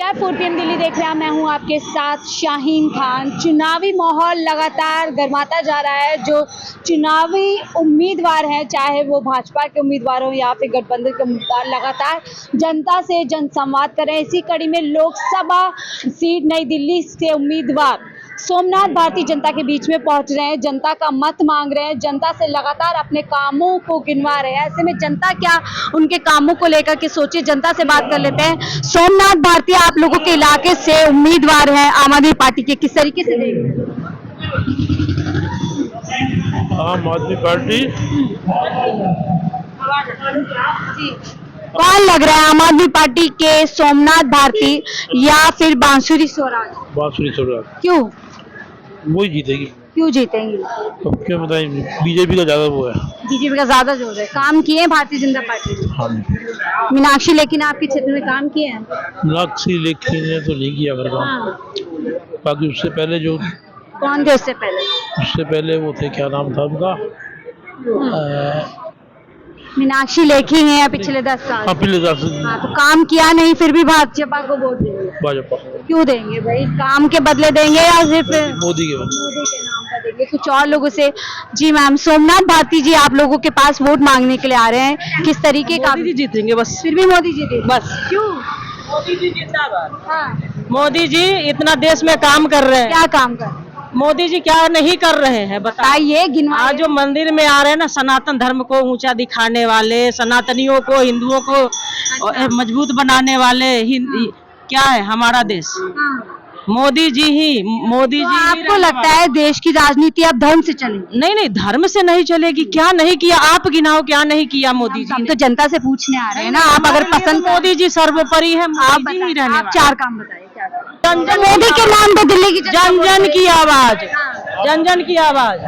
नमस्कार, 4 PM दिल्ली देख रहे हैं। मैं हूं आपके साथ शाहीन खान। चुनावी माहौल लगातार गर्माता जा रहा है। जो चुनावी उम्मीदवार हैं, चाहे वो भाजपा के उम्मीदवार हो या फिर गठबंधन के उम्मीदवार, लगातार जनता से जनसंवाद कर रहे हैं। इसी कड़ी में लोकसभा सीट नई दिल्ली से उम्मीदवार सोमनाथ भारती जनता के बीच में पहुंच रहे हैं। जनता का मत मांग रहे हैं, जनता से लगातार अपने कामों को गिनवा रहे हैं। ऐसे में जनता क्या उनके कामों को लेकर के सोचिए, जनता से बात कर लेते हैं। सोमनाथ भारती आप लोगों के इलाके से उम्मीदवार हैं आम आदमी पार्टी के, किस तरीके से देखेंगे? आम आदमी पार्टी कौन लग रहा है, आम आदमी पार्टी के सोमनाथ भारती या फिर बांसुरी स्वराज? बांसुरी स्वराज। क्यों वही जीतेगी। क्यों जीतेंगे? अब क्या बताएं, बीजेपी का ज्यादा वो है। बीजेपी का ज्यादा जोर है। काम किए हैं भारतीय जनता पार्टी ने? हाँ, मीनाक्षी लेकिन आपके क्षेत्र में काम किए हैं? मीनाक्षी लेखी ने तो नहीं किया कर हाँ। बाकी उससे पहले जो कौन थे उससे पहले? उससे पहले वो थे, क्या नाम था उनका? मीनाक्षी लेखी हैं पिछले 10 साल। हाँ, पिछले 10 हाँ, तो काम किया नहीं, फिर भी भाजपा को वोट देंगे? भाजपा। क्यों देंगे भाई? काम के बदले देंगे या सिर्फ मोदी के मोदी के नाम पर देंगे? कुछ और लोगों से। जी मैम, सोमनाथ भारती जी आप लोगों के पास वोट मांगने के लिए आ रहे हैं, किस तरीके का? मोदी जी जीतेंगे बस। फिर भी मोदी जी देंगे बस। क्यों? मोदी जी जिंदाबाद। हाँ। मोदी जी इतना देश में काम कर रहे हैं। क्या काम कर रहे हैं? मोदी जी क्या नहीं कर रहे हैं बताइए, गिनवाइए। आज जो मंदिर में आ रहे हैं ना, सनातन धर्म को ऊंचा दिखाने वाले, सनातनियों को, हिंदुओं को मजबूत बनाने वाले, क्या है हमारा देश? हाँ। मोदी जी ही। मोदी तो जी ही आपको लगता है देश की राजनीति अब धर्म से चलेगी? नहीं नहीं, धर्म से नहीं चलेगी। क्या नहीं किया आप गिनाओ, क्या नहीं किया मोदी जी हम ने? तो जनता से पूछने आ रहे हैं ना। आप अगर पसंद मोदी जी सर्वोपरि है। आप मोदी जी ही बताइए, रहने आप वाले। 4 काम बताइए। क्या जन जन मोदी के नाम पे दिल्ली की जनता जन वोट जन देगी। की आवाज, हाँ। जन जन की आवाज।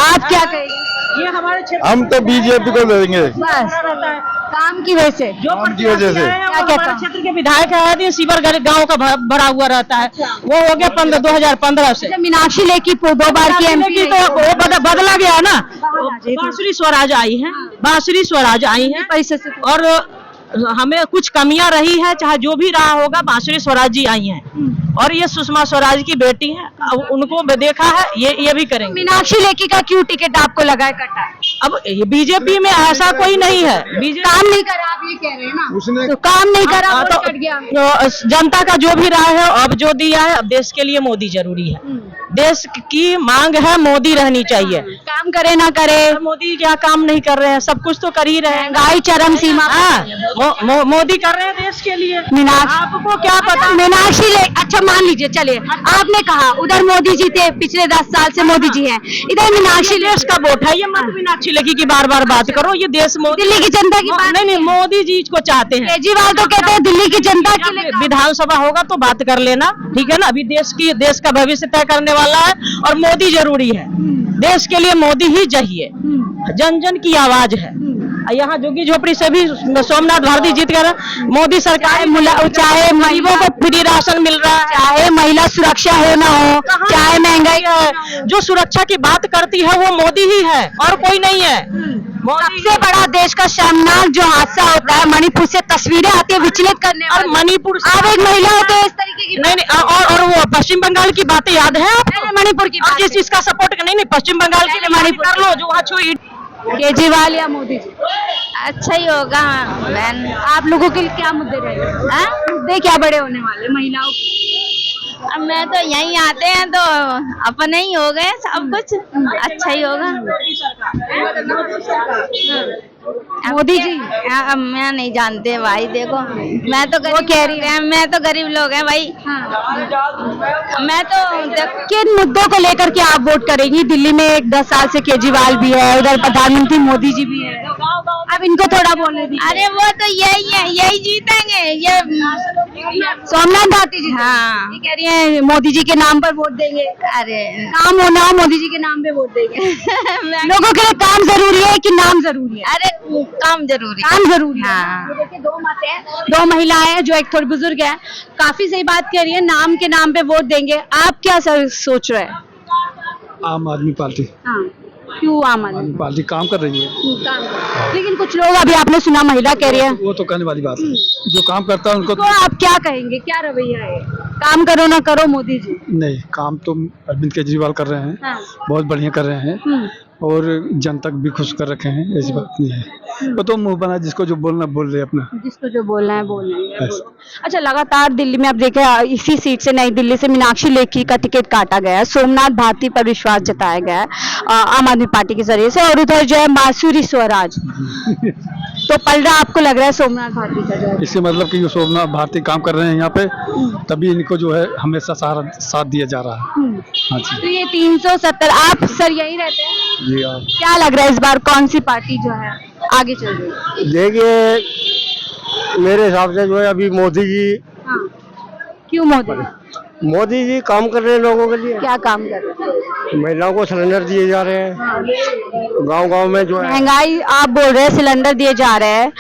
आप क्या कहेंगे? ये हमारे क्षेत्र हम तो बीजेपी को देंगे। बस रहता है। काम की वजह से। जो काम की वजह से। क्या क्या हमारे काम? क्षेत्र के विधायक है, सीवर गांव का भरा हुआ रहता है। वो हो गया 2015 से। जब मीनाक्षी लेखी 2 बार की एमपी तो वो बदला गया ना। गई। बांसुरी स्वराज आई है, बांसुरी स्वराज आई है। परिषद से। और हमें कुछ कमियां रही है, चाहे जो भी रहा होगा, बांसुरी स्वराज जी आई हैं। और ये सुषमा स्वराज की बेटी है, उनको देखा है, ये भी करेंगे। मीनाक्षी लेखी का क्यों टिकट आपको लगा है कटा है? अब बीजेपी में ऐसा कोई नहीं है। काम नहीं करा, आप ये कह रहे हैं ना? उसने तो काम नहीं करा, हाँ, वोट तो कट गया। जनता का जो भी राय है, अब जो दिया है, अब देश के लिए मोदी जरूरी है। देश की मांग है, मोदी रहनी चाहिए। काम करे ना करे, मोदी क्या काम नहीं कर रहे हैं? सब कुछ तो कर ही रहे हैं। महंगाई चरम सीमा पर। हाँ, मोदी कर रहे हैं देश के लिए। मीनाक्षी, आपको क्या पता? मीनाक्षी ले, अच्छा मान लीजिए, चलिए आपने कहा उधर मोदी जी थे, पिछले 10 साल से मोदी जी हैं, इधर मीनाक्षी देश का वोट है, ये मत मीनाक्षी लेखी की बार बार बात करो। ये देश दिल्ली की जनता की बात नहीं, मोदी जी को चाहते हैं। केजरीवाल तो कहते हैं दिल्ली की जनता के लिए। विधानसभा होगा तो बात कर लेना, ठीक है ना? अभी देश का भविष्य तय करने वाला है और मोदी जरूरी है। देश के लिए मोदी ही चाहिए। जन जन की आवाज है। यहाँ झुग्गी झोपड़ी से भी सोमनाथ भारती जीत कर मोदी सरकार, चाहे गरीबों को फ्री राशन मिल रहा है, चाहे महिला सुरक्षा हो ना हो, चाहे महंगाई है। जो सुरक्षा की बात करती है वो मोदी ही है, और कोई नहीं है। सबसे बड़ा देश का शर्मनाक जो हादसा होता है, मणिपुर से तस्वीरें आती है विचलित करने और वाली। मणिपुर आप एक महिला होते हैं, इस तरीके की नहीं, और वो पश्चिम बंगाल की बातें याद है आपको? मणिपुर की जिस चीज का सपोर्ट नहीं, पश्चिम बंगाल की मणिपुर कर लो, जो वहाँ छुई। केजरीवाल या मोदी जी? अच्छा ही होगा बहन। आप लोगों के लिए क्या मुद्दे रहेंगे? मुद्दे क्या बड़े होने वाले महिलाओं के? अब मैं तो यहीं आते हैं तो अपने ही हो गए सब कुछ। अच्छा ही होगा। मोदी जी? अब मैं नहीं जानते भाई, देखो मैं तो वो कह रही है। मैं तो गरीब लोग हैं भाई। मैं तो किन मुद्दों को लेकर के आप वोट करेंगी? दिल्ली में 10 साल से केजरीवाल भी है, उधर प्रधानमंत्री मोदी जी भी है। अब इनको थोड़ा बोलने दीजिए। अरे वो तो यही है, यही जीतेंगे ये। सोमनाथ भारती जी? हाँ। ये कह रही है मोदी जी के नाम पर वोट देंगे। अरे काम होना हो, मोदी जी के नाम पे वोट देंगे। लोगों के लिए काम जरूरी है कि नाम जरूरी है? अरे काम जरूरी है। काम जरूरी है। हाँ। ये देखिए 2 मत है, 2 महिलाएं हैं, जो एक थोड़ी बुजुर्ग है, काफी सही बात कह रही है, नाम के नाम पे वोट देंगे। आप क्या सोच रहे हैं? आम आदमी पार्टी। हाँ, क्यों आम आदमी पार्टी काम कर रही है। काम कर? लेकिन कुछ लोग, अभी आपने सुना महिला कह रही है, वो तो कहने वाली बात है, जो काम करता है उनको तो आप क्या कहेंगे, क्या रवैया है? काम करो ना करो मोदी जी। नहीं, काम तो अरविंद केजरीवाल कर रहे हैं, हाँ। बहुत बढ़िया कर रहे हैं और जनता को भी खुश कर रखे हैं, ऐसी बात नहीं है। वो तो मुंह बना, जिसको जो बोलना बोल रहे अपना। जिसको जो बोलना है बोलना है। अच्छा, लगातार दिल्ली में आप देखें, इसी सीट से, नई दिल्ली से मीनाक्षी लेखी का टिकट काटा गया है, सोमनाथ भारती पर विश्वास जताया गया है आम आदमी पार्टी के जरिए से, और उधर जो है मासूरी स्वराज तो पलड़ा आपको लग रहा है सोमनाथ भारती का जो है? इससे मतलब कि जो सोमनाथ भारती काम कर रहे हैं यहाँ पे, तभी इनको जो है हमेशा सहारा साथ दिया जा रहा है। हाँ जी। तो ये 370, आप सर यही रहते हैं? जी हाँ। क्या लग रहा है इस बार कौन सी पार्टी जो है आगे चल रही है? देखिए, मेरे हिसाब से जो है अभी मोदी जी, हाँ। क्यों मोदी जी काम कर रहे हैं लोगों के लिए। क्या काम कर रहे हैं? महिलाओं को सिलेंडर दिए जा रहे हैं, गांव-गांव में जो है महंगाई, आप बोल रहे हैं सिलेंडर दिए जा रहे हैं,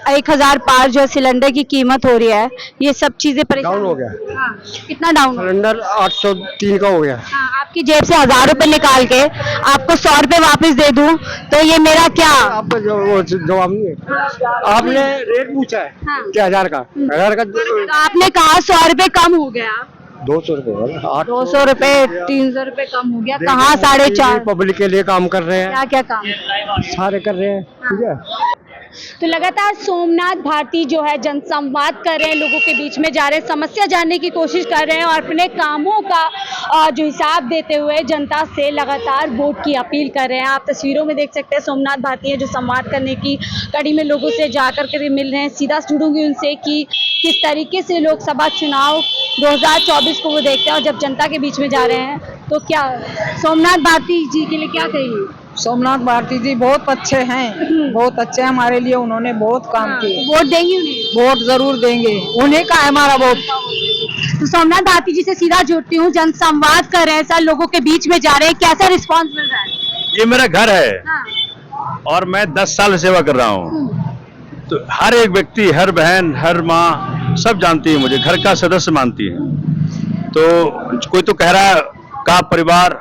1000 पार जो है सिलेंडर की कीमत हो रही है, ये सब चीजें डाउन हो गया। हाँ। कितना डाउन? सिलेंडर 803 का हो गया। हाँ, आपकी जेब से 1000 रुपए निकाल के आपको 100 रुपए वापस दे दूं तो ये मेरा क्या? आपका जवाब नहीं है, आपने रेट पूछा है हाँ। क्या 1000 का? 1000 का तो आपने कहा 100 रुपए कम हो गया, 200 रुपए, 200 रुपए, 300 रुपए कम हो गया, कहाँ 450? पब्लिक के लिए काम कर रहे हैं, क्या क्या काम? सारे कर रहे हैं, ठीक है। तो लगातार सोमनाथ भारती जो है जनसंवाद कर रहे हैं, लोगों के बीच में जा रहे हैं, समस्या जानने की कोशिश कर रहे हैं और अपने कामों का जो हिसाब देते हुए जनता से लगातार वोट की अपील कर रहे हैं। आप तस्वीरों में देख सकते हैं सोमनाथ भारती है जो संवाद करने की कड़ी में लोगों से जाकर के मिल रहे हैं। सीधा जुड़ूंगी उनसे कि किस तरीके से लोकसभा चुनाव 2024 को वो देखते हैं और जब जनता के बीच में जा रहे हैं तो क्या सोमनाथ भारती जी के लिए क्या कहिए? सोमनाथ भारती जी बहुत अच्छे हैं, बहुत अच्छे हैं हमारे लिए, उन्होंने बहुत काम किए। वोट देंगे उन्हें? वोट जरूर देंगे, उन्हीं का है हमारा वोट। तो सोमनाथ भारती जी से सीधा जुड़ती हूँ, जनसंवाद कर रहे हैं सर, लोगों के बीच में जा रहे हैं, कैसा रिस्पांस मिल रहा है? ये मेरा घर है हाँ। और मैं 10 साल सेवा कर रहा हूँ, तो हर एक व्यक्ति, हर बहन, हर माँ सब जानती है मुझे, घर का सदस्य मानती है। तो कोई तो कह रहा है का परिवार,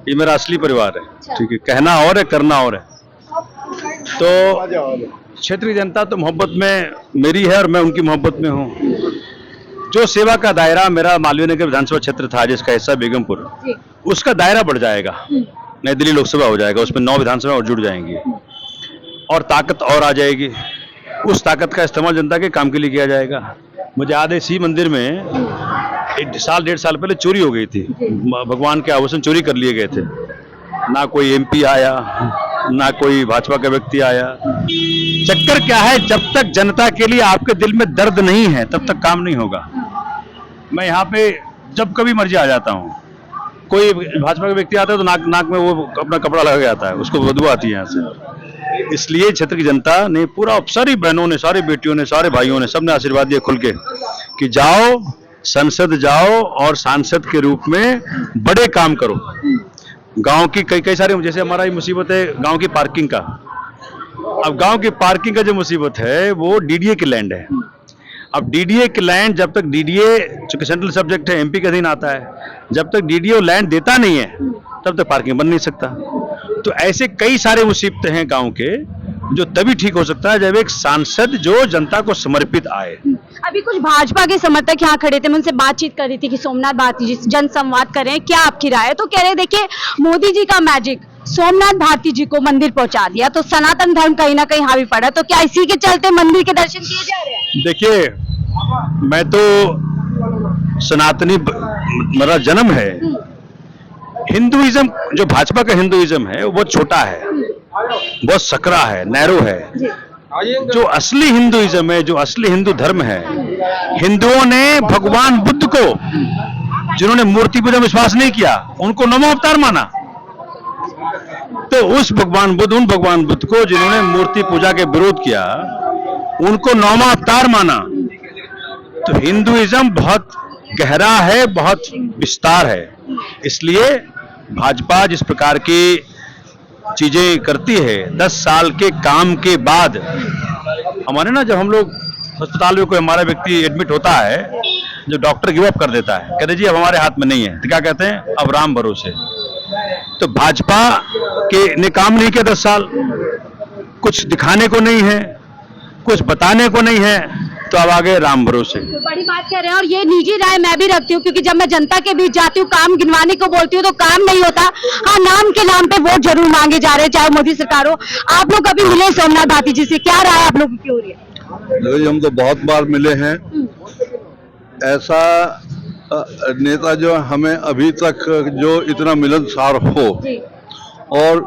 ये मेरा असली परिवार है, ठीक है। कहना और है, करना और है। तो क्षेत्रीय जनता तो मोहब्बत में मेरी है और मैं उनकी मोहब्बत में हूँ। जो सेवा का दायरा मेरा मालवीय नगर विधानसभा क्षेत्र था जिसका हिस्सा बेगमपुर, उसका दायरा बढ़ जाएगा, नई दिल्ली लोकसभा हो जाएगा, उसमें 9 विधानसभा और जुड़ जाएंगी और ताकत और आ जाएगी। उस ताकत का इस्तेमाल जनता के काम के लिए किया जाएगा। मुझे याद है शिव मंदिर में 1 साल 1.5 साल पहले चोरी हो गई थी, भगवान के आभूषण चोरी कर लिए गए थे। ना कोई एमपी आया, ना कोई भाजपा का व्यक्ति आया। चक्कर क्या है, जब तक जनता के लिए आपके दिल में दर्द नहीं है तब तक काम नहीं होगा। मैं यहाँ पे जब कभी मर्जी आ जाता हूँ, कोई भाजपा का व्यक्ति आता है तो नाक में वो अपना कपड़ा लगा के आता है, उसको बदबू आती है यहाँ से। इसलिए क्षेत्र की जनता ने पूरा, सारी बहनों ने, सारी बेटियों ने, सारे भाइयों ने, सबने आशीर्वाद दिया खुल के कि जाओ संसद जाओ और सांसद के रूप में बड़े काम करो। गांव की कई सारी, जैसे हमारा ये मुसीबत है गांव की पार्किंग का। अब गांव की पार्किंग का जो मुसीबत है वो डीडीए की लैंड है। अब डीडीए की लैंड, जब तक डीडीए, चूंकि सेंट्रल सब्जेक्ट है, एमपी के अधीन आता है, जब तक डीडीए लैंड देता नहीं है तब तक पार्किंग बन नहीं सकता। तो ऐसे कई सारे मुसीबतें हैं गांव के, जो तभी ठीक हो सकता है जब एक सांसद जो जनता को समर्पित आए। अभी कुछ भाजपा के समर्थक यहाँ खड़े थे, मैं उनसे बातचीत कर रही थी कि सोमनाथ भारती जी जनसंवाद कर रहे हैं, क्या आपकी राय है? तो कह रहे देखिए मोदी जी का मैजिक सोमनाथ भारती जी को मंदिर पहुंचा दिया, तो सनातन धर्म कहीं ना कहीं हावी पड़ा, तो क्या इसी के चलते मंदिर के दर्शन किए जा रहे हैं? देखिए, मैं तो सनातनी, मेरा जन्म है। हिंदुइज्म, जो भाजपा का हिंदुइज्म है वो बहुत छोटा है, बहुत सकरा है, नैरो है। जो असली हिंदुइज्म है, जो असली हिंदू धर्म है, हिंदुओं ने भगवान बुद्ध को, जिन्होंने मूर्ति पूजा में विश्वास नहीं किया, उनको नवम अवतार माना। तो उस भगवान बुद्ध, उन भगवान बुद्ध को जिन्होंने मूर्ति पूजा के विरोध किया, उनको नौवां अवतार माना। तो हिंदुइज्म बहुत गहरा है, बहुत विस्तार है। इसलिए भाजपा जिस प्रकार की चीजें करती है, 10 साल के काम के बाद, हमारे ना, जब हम लोग अस्पताल में कोई हमारा व्यक्ति एडमिट होता है, जो डॉक्टर गिव अप कर देता है, कहते जी अब हमारे हाथ में नहीं है, तो क्या कहते हैं, अब राम भरोसे। तो भाजपा के ने काम नहीं किया 10 साल, कुछ दिखाने को नहीं है, कुछ बताने को नहीं है, तो अब आगे राम भरोसे। तो बड़ी बात कह रहे हैं और ये निजी राय मैं भी रखती हूँ क्योंकि जब मैं जनता के बीच जाती हूँ काम गिनवाने को बोलती हूँ तो काम नहीं होता। हाँ, नाम के नाम पे वोट जरूर मांगे जा रहे हैं, चाहे मोदी सरकार हो। आप लोग कभी मिले सोमनाथ भाटी जी से, क्या राय आप लोगों की हो रही है? देखो जी, हम तो बहुत बार मिले हैं। ऐसा नेता जो हमें अभी तक जो इतना मिलनसार हो और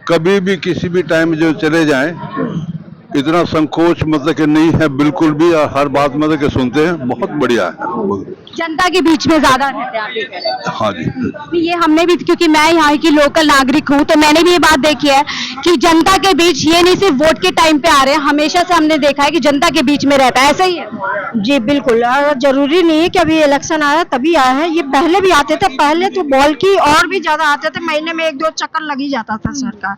कभी भी किसी भी टाइम जो चले जाएं, इतना संकोच मतलब कि नहीं है बिल्कुल भी, और हर बात मतलब कि सुनते हैं, बहुत बढ़िया है। जनता के बीच में ज्यादा रहते हैं आप ये कह रहे हैं। हाँ जी, ये हमने भी, क्योंकि मैं यहाँ की लोकल नागरिक हूँ तो मैंने भी ये बात देखी है कि जनता के बीच ये नहीं सिर्फ वोट के टाइम पे आ रहे हैं, हमेशा से हमने देखा है कि जनता के बीच में रहता है। ऐसा ही है जी बिल्कुल, जरूरी नहीं है कि अभी इलेक्शन आया तभी आया है, ये पहले भी आते थे। पहले तो बॉल की और भी ज्यादा आते थे, महीने में 1-2 चक्कर लग ही जाता था सरकार।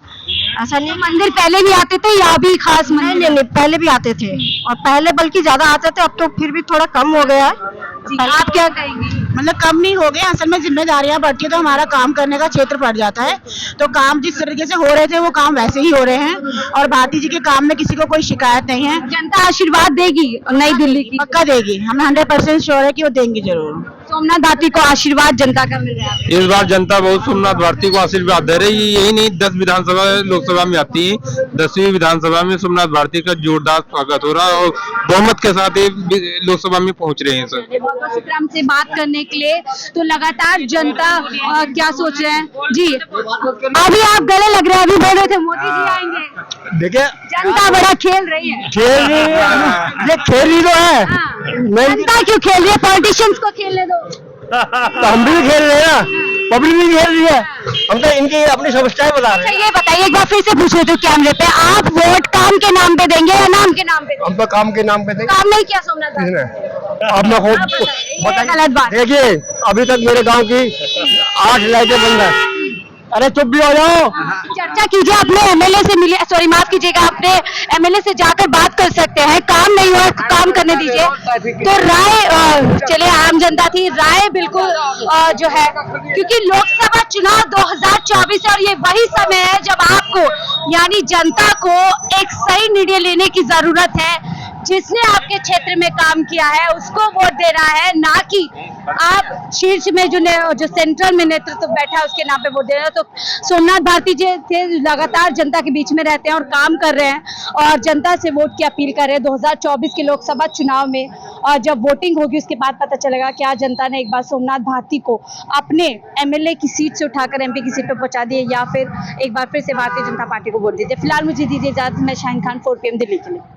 ऐसा नहीं, मंदिर पहले भी आते थे या भी खास मंदिर? नहीं, पहले भी आते थे और पहले बल्कि ज्यादा आते थे, अब तो फिर भी थोड़ा कम हो गया है। आप क्या कहेंगी? मतलब कम नहीं हो गए, असल में जिम्मेदारियां बढ़ती है तो हमारा काम करने का क्षेत्र बढ़ जाता है। तो काम जिस तरीके से हो रहे थे वो काम वैसे ही हो रहे हैं और भारती जी के काम में किसी को कोई शिकायत नहीं है। जनता आशीर्वाद देगी नई दिल्ली की? पक्का देगी, हमें 100% श्योर है कि वो देंगी जरूर। सोमनाथ भाटी को आशीर्वाद जनता का मिल रहा है। इस बार जनता बहुत सोमनाथ भारती को आशीर्वाद दे रही है। यही नहीं, 10 विधानसभा लोकसभा में आती है, 10वीं विधानसभा में सोमनाथ भारती का जोरदार स्वागत हो रहा है और बहुमत के साथ ये लोकसभा में पहुंच रहे हैं सर। बहुत शुक्रिया हमसे बात करने के लिए। तो लगातार जनता क्या सोच रहे हैं जी? अभी आप गले लग रहे हैं, अभी बोल रहे थे मोदी जी आएंगे। देखिए, जनता बड़ा खेल रही है। खेल रही है, ये खेल ही तो है। जनता क्यों खेल रही है? पॉलिटिशियंस को खेलने दो। तो हम भी खेल रहे हैं ना, पब्लिक भी खेल रही है। हम तो इनकी अपनी समस्याएं बता रहे हैं। ये बताइए, एक बार फिर से पूछ लेते कैमरे पे, आप वोट काम के नाम पे देंगे या नाम के नाम पे देंगे? हम तो काम के नाम पे देंगे। काम नहीं किया सोमनाथ भाटी ने? अब मैं खुद ये गलत बात। देखिए, अभी तक मेरे गांव की 8 लाइटें बंद है। अरे चुप भी हो जाओ। चर्चा कीजिए, अपने एमएलए से मिलिए, सॉरी माफ कीजिएगा, अपने एमएलए से जाकर बात कर सकते हैं। काम नहीं हुआ, काम करने दीजिए। तो राय, चलिए आम जनता थी, राय बिल्कुल जो है, क्योंकि लोकसभा चुनाव 2024 है और ये वही समय है जब आपको यानी जनता को एक सही निर्णय लेने की जरूरत है। जिसने आपके क्षेत्र में काम किया है उसको वोट देना है, ना कि आप शीर्ष में जो सेंट्रल में नेतृत्व बैठा है उसके नाम पे वोट देना है। तो सोमनाथ भारती जी थे, लगातार जनता के बीच में रहते हैं और काम कर रहे हैं और जनता से वोट की अपील कर रहे हैं। 2024 के लोकसभा चुनाव में और जब वोटिंग होगी उसके बाद पता चलेगा क्या जनता ने एक बार सोमनाथ भारती को अपने एमएलए की सीट से उठाकर एमपी की सीट पर पहुंचा दिए या फिर एक बार फिर से भारतीय जनता पार्टी को वोट दीजिए। फिलहाल मुझे दीजिए इजाजत, मैं शाहीन खान, 4 PM दिल्ली के लिए।